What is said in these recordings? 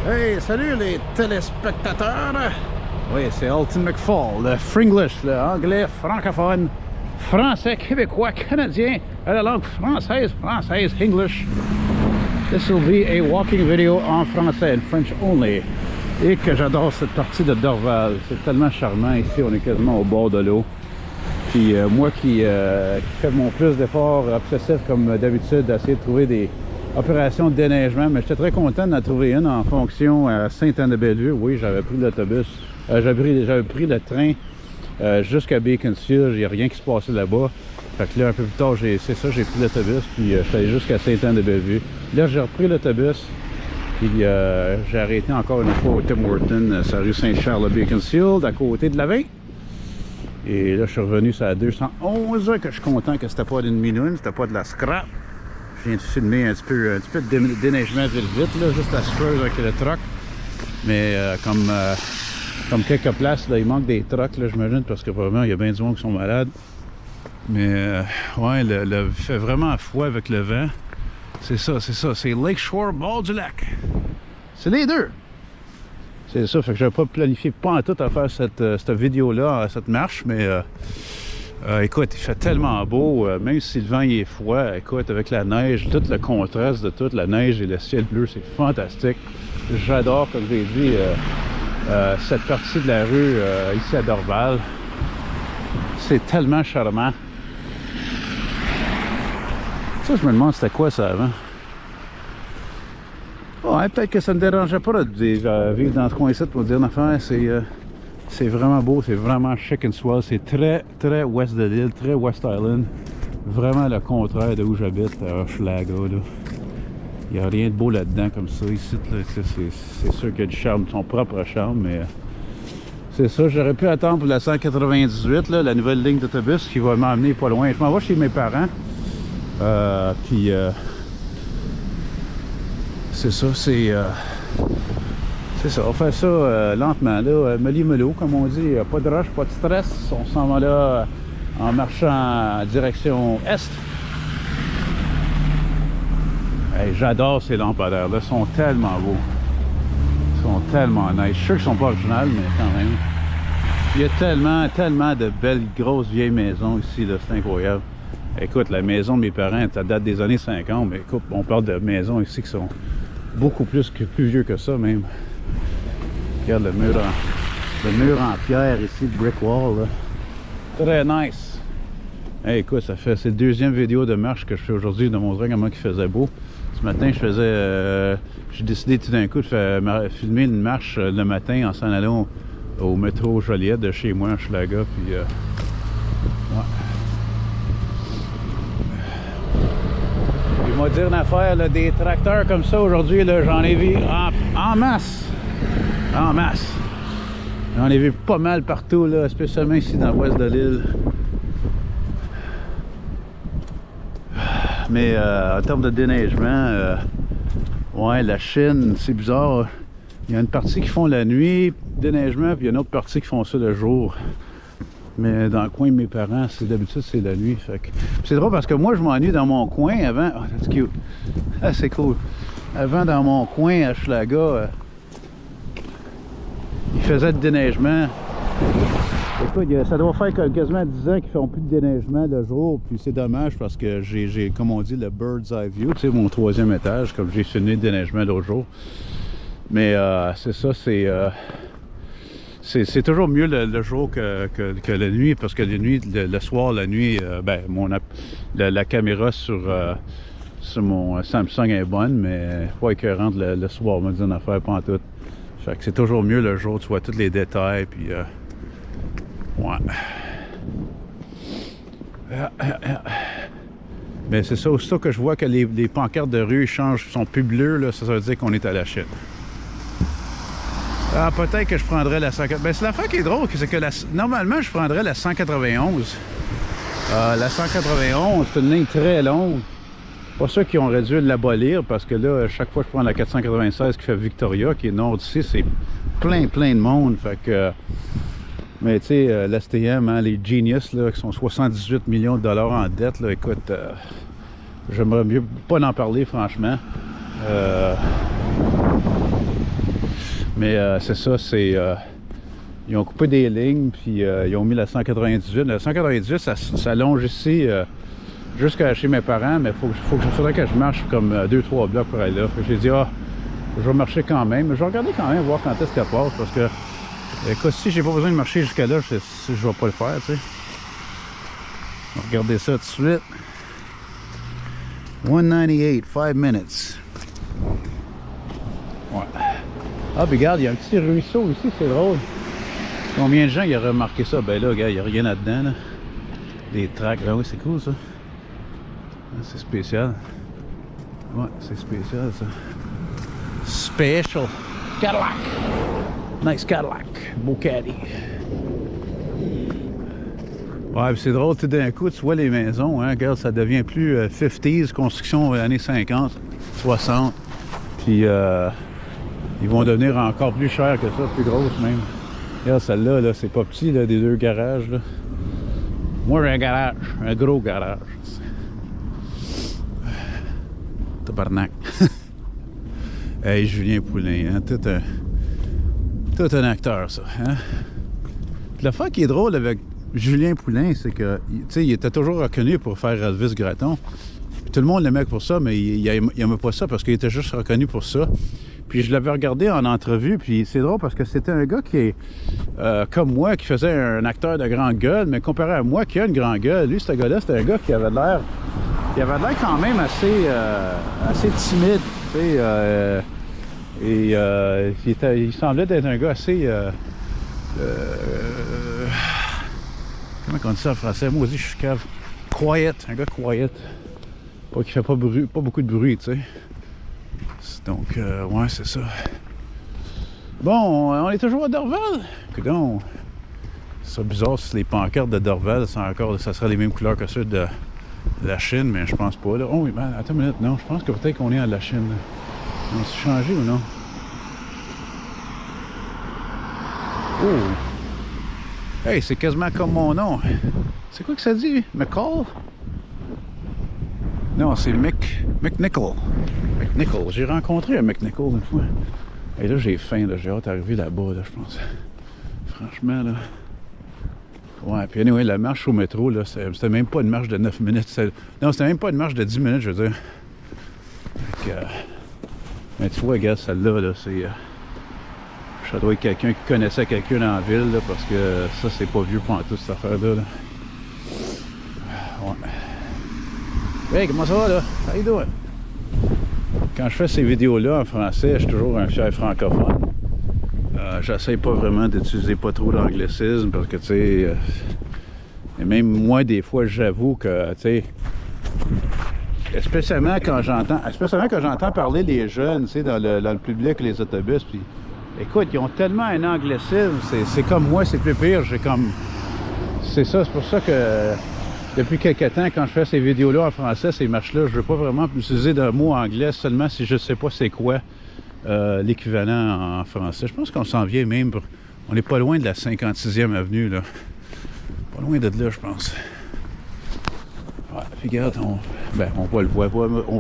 Hey, salut les téléspectateurs! Oui, c'est Alton McFall, le Fringlish, le anglais francophone, français, québécois, canadien, à la langue française, English. This will be a walking video en français, in French only. Et que j'adore cette partie de Dorval. C'est tellement charmant ici, on est quasiment au bord de l'eau. Puis moi qui fais mon plus d'efforts obsessifs comme d'habitude, d'essayer de trouver des opérations de déneigement, mais j'étais très content d'en trouver une en fonction à Sainte-Anne-de-Bellevue. Oui, j'avais pris l'autobus, j'avais pris le train jusqu'à Beaconsfield, il n'y a rien qui se passait là-bas. Fait que là, un peu plus tard, j'ai pris l'autobus, puis je suis allé jusqu'à Sainte-Anne-de-Bellevue. Là, j'ai repris l'autobus, puis j'ai arrêté encore une fois au Tim Hortons, sur la rue Saint-Charles à Beaconsfield, à côté de la veille. Et là, je suis revenu sur la 211, que je suis content que c'était pas d'une minoune, c'était pas de la scrap. Je viens de filmer un petit peu de déneigement vite, là, juste à Spurs avec le truck. Mais comme quelques places, là, il manque des trucks, là, j'imagine, parce que probablement, il y a bien du monde qui sont malades. Mais ouais, il fait vraiment froid avec le vent. C'est ça, c'est Lakeshore, bord du lac. C'est les deux. C'est ça, fait que j'avais pas planifié pas en tout à faire cette vidéo-là, cette marche, mais écoute, il fait tellement beau, même si le vent il est froid, écoute, avec la neige, tout le contraste de toute la neige et le ciel bleu, c'est fantastique. J'adore, comme j'ai dit, cette partie de la rue ici à Dorval. C'est tellement charmant. Ça, je me demande c'était quoi ça avant. Ouais, peut-être que ça ne me dérangeait pas de vivre dans ce coin-ci pour dire une affaire. C'est vraiment beau, c'est vraiment chic and swell. C'est très, très ouest de l'île, très West Island. Vraiment le contraire de où j'habite, à Hochelaga. Il n'y a rien de beau là-dedans comme ça. Ici, c'est sûr qu'il y a du charme, son propre charme, mais c'est ça. J'aurais pu attendre pour la 198, là, la nouvelle ligne d'autobus qui va m'emmener pas loin. Je m'en vais chez mes parents. Puis c'est ça, c'est ça, on fait ça lentement, là, molly-mollo, comme on dit, pas de rush, pas de stress. On s'en va là en marchant en direction est. Hey, j'adore ces lampadaires là, ils sont tellement beaux. Ils sont tellement nice. Je suis sûr qu'ils sont pas originales, mais quand même. Il y a tellement de belles, grosses, vieilles maisons ici, là, c'est incroyable. Écoute, la maison de mes parents, ça date des années 50, mais écoute, on parle de maisons ici qui sont beaucoup plus vieux que ça même. Regarde le mur en pierre ici, le brick wall, là. Très nice. Hey, écoute, c'est la deuxième vidéo de marche que je fais aujourd'hui, de montrer comment il faisait beau. Ce matin, j'ai décidé tout d'un coup de filmer une marche le matin en s'en allant au métro Joliette de chez moi, à Hochelaga, puis ouais. Il m'a dit une affaire, là, des tracteurs comme ça aujourd'hui, j'en ai vu en masse. En masse. J'en ai vu pas mal partout, là, spécialement ici dans l'ouest de l'île. Mais en termes de déneigement, ouais, la Chine, c'est bizarre. Il y a une partie qui font la nuit, déneigement, puis il y a une autre partie qui font ça le jour. Mais dans le coin de mes parents, d'habitude, c'est la nuit. C'est drôle parce que moi, je m'ennuie dans mon coin avant. Oh, c'est cute. Ah, c'est cool. Avant, dans mon coin à Hochelaga, ils faisaient du déneigement. Écoute, ça doit faire quasiment 10 ans qu'ils font plus de déneigement le jour. Puis c'est dommage parce que j'ai, comme on dit, le bird's eye view. Tu sais, mon 3e étage, comme j'ai filmé le déneigement l'autre jour. Mais c'est ça, c'est toujours mieux le jour que la nuit, parce que la nuit, le soir, la nuit, ben, la caméra sur mon Samsung est bonne, mais pas écœurante le soir, on me dit une affaire pas en tout. Fait que c'est toujours mieux le jour, tu vois tous les détails, puis ouais. Mais c'est ça, aussitôt que je vois que les pancartes de rue changent, sont plus bleues, là, ça veut dire qu'on est à la Chine. Ah, peut-être que je prendrais la 191. Ben, c'est l'affaire qui est drôle, c'est que normalement, je prendrais la 191. La 191, c'est une ligne très longue. Pas sûr qu'ils ont réduit de l'abolir, parce que là, chaque fois que je prends la 496 qui fait Victoria, qui est nord d'ici, c'est plein de monde. Fait que, mais tu sais, l'STM, hein, les Genius, là, qui sont 78 millions de dollars en dette, là, écoute, j'aimerais mieux pas en parler, franchement. Mais c'est ça, c'est... ils ont coupé des lignes, puis ils ont mis la 198. La 198, ça longe ici jusqu'à chez mes parents, mais faudrait que je marche comme 2-3 blocs pour aller là. J'ai dit, ah, je vais marcher quand même. Mais je vais regarder quand même, voir quand est-ce qu'elle passe, parce que, écoute, si j'ai pas besoin de marcher jusqu'à là, je vais pas le faire, tu sais. Regardez ça tout de suite. 198, 5 minutes. Ouais. Ah, puis regarde, il y a un petit ruisseau ici, c'est drôle. Combien de gens y auraient remarqué ça? Ben là, regarde, il n'y a rien là-dedans. Là. Des tracks, là, oui, c'est cool ça. C'est spécial. Ouais, c'est spécial ça. Special. Cadillac. Nice Cadillac. Beau caddy. Ouais, puis c'est drôle, tu sais, d'un coup, tu vois les maisons, hein, regarde, ça devient plus 50s, construction années 50, 60. Puis ils vont devenir encore plus chers que ça, plus grosses même. Regarde, celle-là, là, c'est pas petit, là, des deux garages, là. Moi, j'ai un garage, un gros garage. Tabarnak. Hey, Julien Poulin, hein, tout un acteur, ça, hein. Puis l'affaire qui est drôle avec Julien Poulin, c'est que, tu sais, il était toujours reconnu pour faire Elvis Gratton. Tout le monde l'aimait pour ça, mais il aimait pas ça parce qu'il était juste reconnu pour ça. Puis je l'avais regardé en entrevue, puis c'est drôle parce que c'était un gars qui est comme moi, qui faisait un acteur de grande gueule, mais comparé à moi qui a une grande gueule, lui, ce gars-là, c'était un gars qui avait l'air... Il avait l'air quand même assez timide, tu sais, il semblait être un gars assez... comment on dit ça en français? Moi aussi, je suis cave. Quiet, un gars quiet. Pas qui fait pas beaucoup de bruit, tu sais. Donc, ouais, c'est ça. Bon, on est toujours à Dorval. Coudonc. C'est bizarre si les pancartes de Dorval, ça serait les mêmes couleurs que ceux de la Chine, mais je pense pas. Là. Oh oui, ben, attends une minute, non, je pense que peut-être qu'on est à la Chine. On s'est changé ou non? Oh! Hey, c'est quasiment comme mon nom. C'est quoi que ça dit? McCall? Non, c'est McNichol. McNichol. J'ai rencontré un McNichol une fois. Et là, j'ai faim, là. J'ai hâte d'arriver là-bas, là, je pense. Franchement, là. Ouais, puis anyway, la marche au métro, là, c'était même pas une marche de 9 minutes. Non, c'était même pas une marche de 10 minutes, je veux dire. Donc, mais tu vois, regarde, celle-là, là, c'est... ça doit être quelqu'un qui connaissait quelqu'un dans la ville, là, parce que ça, c'est pas vieux pour tout, cette affaire-là. Là. Ouais. Hey, comment ça va, là? How you doing? Quand je fais ces vidéos-là en français, je suis toujours un fier francophone. J'essaie pas vraiment d'utiliser pas trop d'anglicisme parce que, tu sais, et même moi, des fois, j'avoue que, tu sais, spécialement quand j'entends parler les jeunes, tu sais, dans le public, les autobus, puis, écoute, ils ont tellement un anglicisme, c'est comme moi, c'est plus pire, j'ai comme... C'est ça, c'est pour ça que, depuis quelques temps, quand je fais ces vidéos-là en français, ces marches-là, je veux pas vraiment utiliser de mots anglais, seulement si je sais pas c'est quoi. L'équivalent en français. Je pense qu'on s'en vient même. On n'est pas loin de la 56e avenue, là. Pas loin de là, je pense. Ouais, puis regarde, on le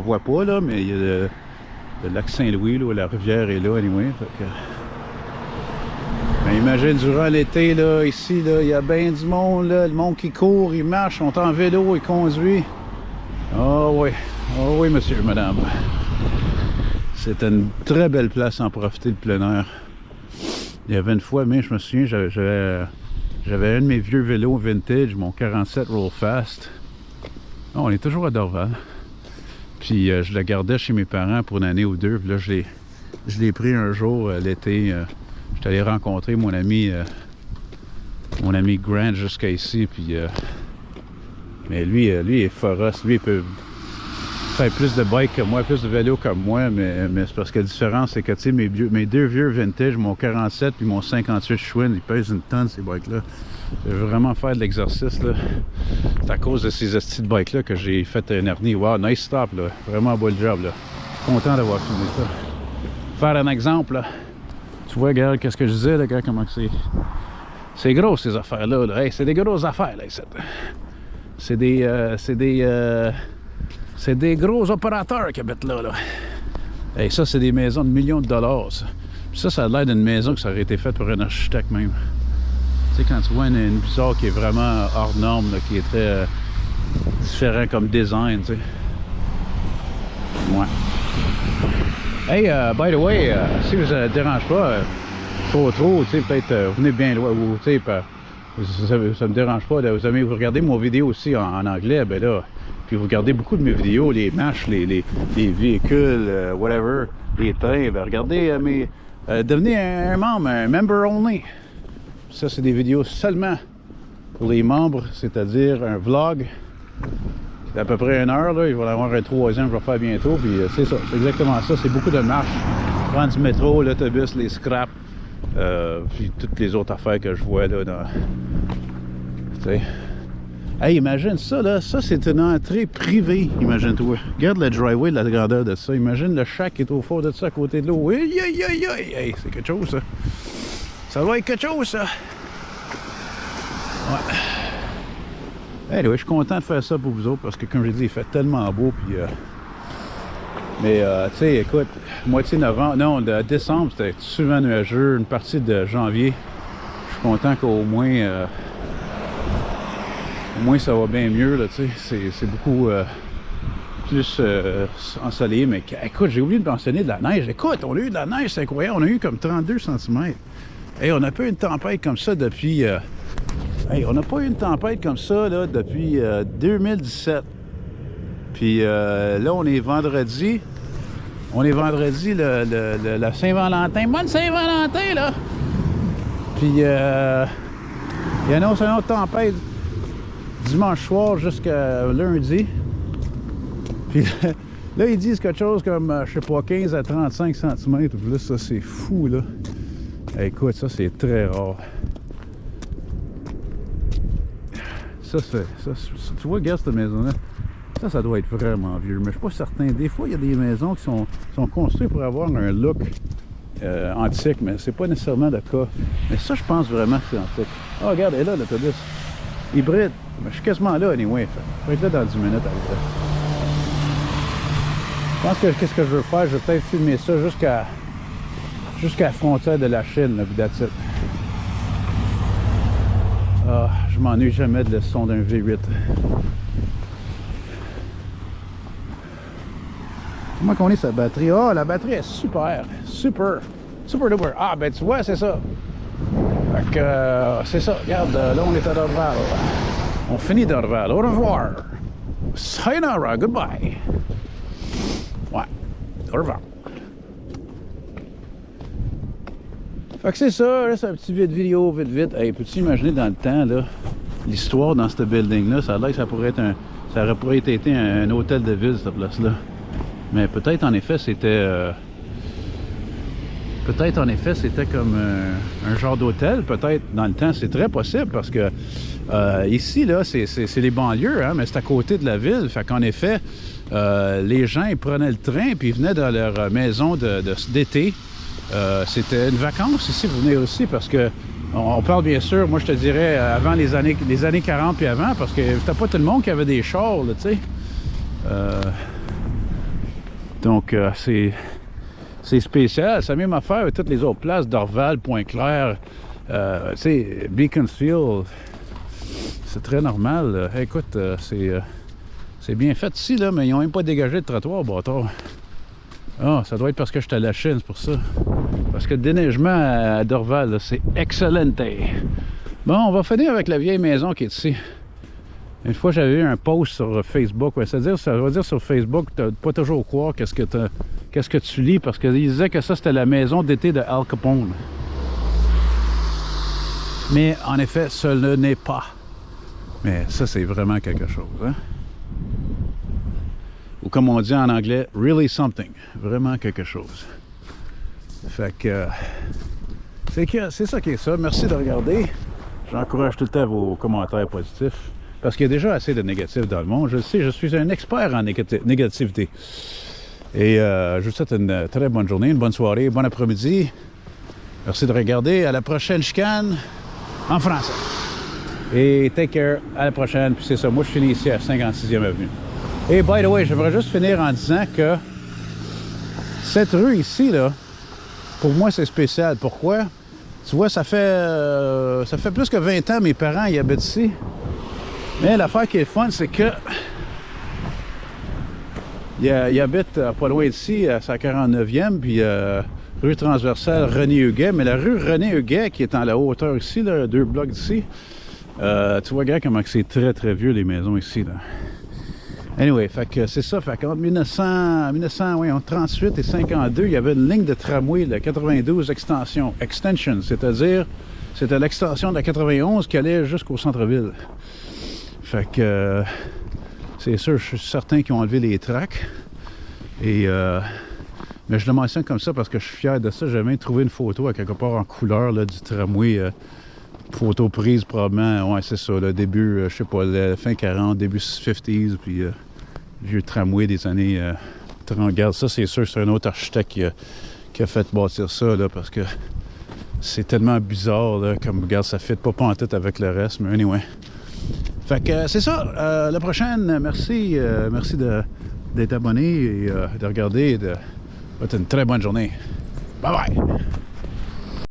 voit pas, là, mais il y a le lac Saint-Louis, là, où la rivière est là, anyway. Fait que... Ben, imagine, durant l'été, là, ici, là, il y a bien du monde, là, le monde qui court, il marche, on est en vélo, il conduit. Oh oui, monsieur, madame. C'est une très belle place à en profiter de plein air. Il y avait une fois, mais je me souviens, j'avais un de mes vieux vélos vintage, mon 47 Roll Fast. Oh, on est toujours à Dorval. Puis je le gardais chez mes parents pour une année ou deux. Puis là, je l'ai pris un jour l'été. J'étais allé rencontrer mon ami Grant jusqu'à ici. Puis, mais lui est féroce. Lui, il peut faire plus de bike que moi, plus de vélo que moi, mais c'est parce que la différence, c'est que, tu sais, mes deux vieux vintage, mon 47 puis mon 58 Schwinn, ils pèsent une tonne, ces bikes-là. Je veux vraiment faire de l'exercice, là. C'est à cause de ces estis de bikes-là que j'ai fait un hernie. Wow, nice stop, là. Vraiment beau job, là. Content d'avoir filmé ça. Faire un exemple, là. Tu vois, regarde, qu'est-ce que je disais, là, regarde comment c'est... C'est gros, ces affaires-là, là. Hey, c'est des grosses affaires, là, ici. C'est des gros opérateurs qui habitent là, là. Hey, ça, c'est des maisons de millions de dollars, ça. Puis ça a l'air d'une maison que ça aurait été faite pour un architecte même. Tu sais, quand tu vois une bizarre qui est vraiment hors norme, là, qui est très différent comme design, tu sais. Ouais. Hey, by the way, si vous ne dérange pas trop, tu sais, peut-être vous venez bien loin, ou tu sais, ça me dérange pas. Là, vous regardez mon vidéo aussi en anglais, ben là, puis vous regardez beaucoup de mes vidéos, les matchs, les véhicules, whatever, les trains, ben regardez devenez un membre, un member only. Ça, c'est des vidéos seulement pour les membres, c'est-à-dire un vlog d'à peu près 1 heure. Là. Il va y avoir un 3e que je vais faire bientôt. Puis c'est ça, c'est exactement ça. C'est beaucoup de marches. Prendre du métro, l'autobus, les scraps, puis toutes les autres affaires que je vois là. Tu sais. Hey, imagine ça, là. Ça, c'est une entrée privée, imagine-toi. Regarde le driveway de la grandeur de ça. Imagine le shack qui est au fond de ça à côté de l'eau. Hey, hey, hey, hey, hey. C'est quelque chose, ça. Ça va être quelque chose, ça. Ouais. Anyway, je suis content de faire ça pour vous autres parce que, comme je dis, il fait tellement beau. Puis, mais, tu sais, écoute, moitié novembre, non, de décembre, c'était souvent nuageux. Une partie de janvier, je suis content qu'au moins, ça va bien mieux, là, tu sais. C'est beaucoup plus ensoleillé. Mais écoute, j'ai oublié de mentionner de la neige. Écoute, on a eu de la neige, c'est incroyable. On a eu comme 32 cm. Hey, on n'a pas eu une tempête comme ça depuis... hey, on n'a pas eu une tempête comme ça là, depuis 2017. Puis là, on est vendredi. On est vendredi, la Saint-Valentin. Bonne Saint-Valentin, là! Puis il annonce une autre tempête dimanche soir jusqu'à lundi. Puis là, ils disent quelque chose comme, je sais pas, 15 à 35 cm. Puis là, ça, c'est fou, là. Hey, écoute, ça, c'est très rare. Ça, tu vois, regarde cette maison-là. Ça doit être vraiment vieux. Mais je suis pas certain. Des fois, il y a des maisons qui sont construites pour avoir un look antique, mais c'est pas nécessairement le cas. Mais ça, je pense vraiment que c'est antique. Oh, regarde, elle est là, l'autobus. Hybride. Mais je suis quasiment là, anyway. Je vais être là dans 10 minutes à peu près. Je pense que qu'est-ce que je veux faire? Je vais peut-être filmer ça jusqu'à la frontière de la Chine, là, puis that's it. Ah, je m'ennuie jamais de le son d'un V8. Comment qu'on est sa batterie? Ah, oh, la batterie est super. Super duper. Ah, ben tu vois, c'est ça. Fait que, c'est ça. Regarde, là, on est à Dorval. On finit Dorval. Au revoir. Sayonara. Goodbye. Ouais. Au revoir. Fait que c'est ça, là, c'est un petit vidéo, vite. Hey, peux-tu imaginer dans le temps, là, l'histoire dans ce building-là, ça a l'air que ça aurait été un hôtel de ville, cette place-là. Mais peut-être, en effet, c'était... comme un genre d'hôtel, peut-être, dans le temps. C'est très possible, parce que ici, là, c'est les banlieues, hein, mais c'est à côté de la ville. Fait qu'en effet, les gens, ils prenaient le train, puis ils venaient dans leur maison d'été. C'était une vacance ici, vous venez aussi, parce que on parle bien sûr, moi je te dirais avant les années 40 puis avant, parce que c'était pas tout le monde qui avait des chars, tu sais. Donc c'est spécial. C'est la même affaire avec toutes les autres places, Dorval, Pointe-Claire, tu sais, Beaconsfield. C'est très normal. Écoute, c'est bien fait ici, là, mais ils n'ont même pas dégagé le trottoir, bâtard. Ah, ça doit être parce que j'étais à la Chine, c'est pour ça. Parce que le déneigement à Dorval, c'est excellente. Bon, on va finir avec la vieille maison qui est ici. Une fois, j'avais eu un post sur Facebook. Ouais, ça veut dire sur Facebook, tu n'as pas toujours croire qu'est-ce que tu lis, parce qu'ils disaient que ça, c'était la maison d'été de Al Capone. Mais en effet, ce n'est pas. Mais ça, c'est vraiment quelque chose, hein? Ou comme on dit en anglais, really something. Vraiment quelque chose. Fait que c'est ça qui est ça. Merci de regarder. J'encourage tout le temps vos commentaires positifs. Parce qu'il y a déjà assez de négatifs dans le monde. Je le sais, je suis un expert en négativité. Et je vous souhaite une très bonne journée, une bonne soirée, bon après-midi. Merci de regarder. À la prochaine chicane en français. Et take care. À la prochaine. Puis c'est ça. Moi, je finis ici à 56e Avenue. Et by the way, j'aimerais juste finir en disant que Cette rue ici, là, pour moi, c'est spécial. Pourquoi? Tu vois, ça fait plus que 20 ans mes parents y habitent ici. Mais l'affaire qui est fun, c'est que ils habitent pas loin d'ici, à sa 49e, puis rue transversale René-Huguet. Mais la rue René-Huguet, qui est en la hauteur ici, là, 2 blocs d'ici, tu vois, regarde comment c'est très très vieux les maisons ici, là. Anyway, fait que c'est ça, fait qu'entre 1938 et 52, il y avait une ligne de tramway, la 92 extension, c'est-à-dire c'était l'extension de la 91 qui allait jusqu'au centre-ville. Fait que c'est sûr, je suis certain qu'ils ont enlevé les tracks. Et mais je le mentionne comme ça parce que je suis fier de ça. J'ai même trouvé une photo à quelque part en couleur là, du tramway. Photo prise probablement, ouais c'est ça, le début, je sais pas, la fin 40, début 50s, puis vieux tramway des années 30. Regarde, ça c'est sûr, c'est un autre architecte qui a fait bâtir ça, là, parce que c'est tellement bizarre, là, comme, regarde, ça fit pas en tête avec le reste, mais anyway. Fait que c'est ça, la prochaine, merci d'être abonné et de regarder, et de... une très bonne journée. Bye bye!